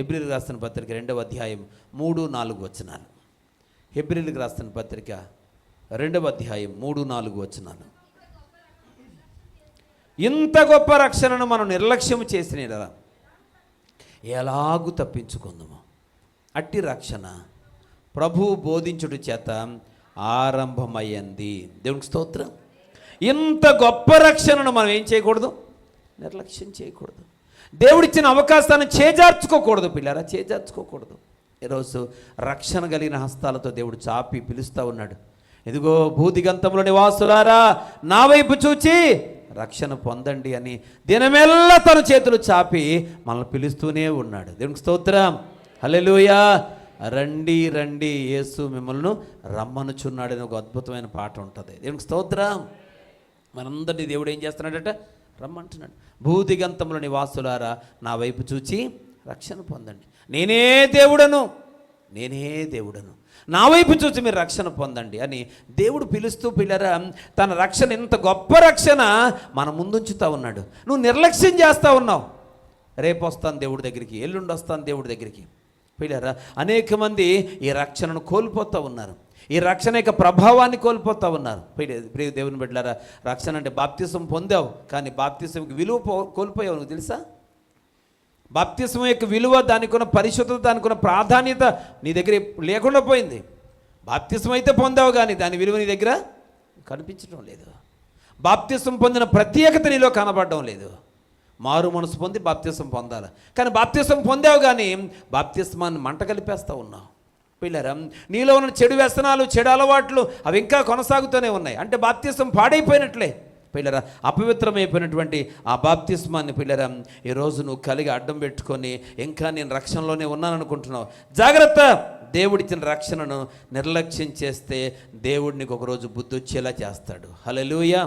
హెబ్రీలకు రాసిన పత్రిక 2వ అధ్యాయం 3-4 వచనాలు. హెబ్రీలకు రాసిన పత్రిక 2వ అధ్యాయం 3-4 వచనాలు. ఇంత గొప్ప రక్షణను మనం నిర్లక్ష్యం చేసిన ఎలాగూ తప్పించుకుందాము. అట్టి రక్షణ ప్రభువు బోధించుట చేత ఆరంభమయ్యింది. దేవునికి స్తోత్రం. ఇంత గొప్ప రక్షణను మనం ఏం చేయకూడదు? నిర్లక్ష్యం చేయకూడదు. దేవుడిచ్చిన అవకాశాన్ని చేజార్చుకోకూడదు. పిల్లరా, చేజార్చుకోకూడదు. ఈరోజు రక్షణ కలిగిన హస్తాలతో దేవుడు చాపి పిలుస్తూ ఉన్నాడు. ఇదిగో భూదిగంతంలో నివాసులారా, నా వైపు చూచి రక్షణ పొందండి అని దినమెల్లా తన చేతులు చాపి మనల్ని పిలుస్తూనే ఉన్నాడు. దేవునికి స్తోత్రం. హల్లెలూయా. రండి రండి, యేసు మిమ్మల్ని రమ్మనుచున్నాడని ఒక అద్భుతమైన పాట ఉంటుంది. దేవునికి స్తోత్రం. మనందరినీ దేవుడు ఏం చేస్తున్నాడట? రమ్మంటున్నాడు. భూదిగంతంలో నివాసులారా, నా వైపు చూచి రక్షణ పొందండి. నేనే దేవుడను, నేనే దేవుడను, నా వైపు చూసి మీరు రక్షణ పొందండి అని దేవుడు పిలుస్తూ, పిల్లరా, తన రక్షణ, ఇంత గొప్ప రక్షణ మన ముందుంచుతూ ఉన్నాడు. నువ్వు నిర్లక్ష్యం చేస్తూ ఉన్నావు. రేపు వస్తాను దేవుడి దగ్గరికి, ఎల్లుండి వస్తాను దేవుడి దగ్గరికి. పిల్లరా, అనేక మంది ఈ రక్షణను కోల్పోతూ ఉన్నారు. ఈ రక్షణ యొక్క ప్రభావాన్ని కోల్పోతూ ఉన్నారు. ప్రియ దేవుని బిడ్డలారా, రక్షణ అంటే బాప్తిసం పొందావు, కానీ బాప్తిసంకి విలువ కోల్పోయావు. నువ్వు తెలుసా? బాప్తిసం యొక్క విలువ, దానికి ఉన్న పరిశుద్ధత, దానికి ఉన్న ప్రాధాన్యత నీ దగ్గర లేకుండా పోయింది. బాప్తిసం అయితే పొందావు, కానీ దాని విలువ నీ దగ్గర కనిపించడం లేదు. బాప్తిసం పొందిన ప్రత్యేకత నీలో కనబడడం లేదు. మారు మనసు పొంది బాప్తిసం పొందాలి, కానీ బాప్తిసం పొందావు, కానీ బాప్తిస్మాన్ని మంట కలిపేస్తూ ఉన్నావు. పిల్లరా, నీలో ఉన్న చెడు వ్యసనాలు, చెడు అలవాట్లు అవి ఇంకా కొనసాగుతూనే ఉన్నాయి. అంటే బాప్తిసం పాడైపోయినట్లే. పిల్లరా, అపవిత్రమైపోయినటువంటి ఆ బాప్తిస్మాన్ని పిల్లరా ఈరోజు నువ్వు కలిగి అడ్డం పెట్టుకొని ఇంకా నేను రక్షణలోనే ఉన్నాను అనుకుంటున్నావు. జాగ్రత్త. దేవుడిచ్చిన రక్షణను నిర్లక్ష్యం చేస్తే దేవుడు నీకు ఒకరోజు బుద్ధి వచ్చేలా చేస్తాడు. హల్లెలూయా.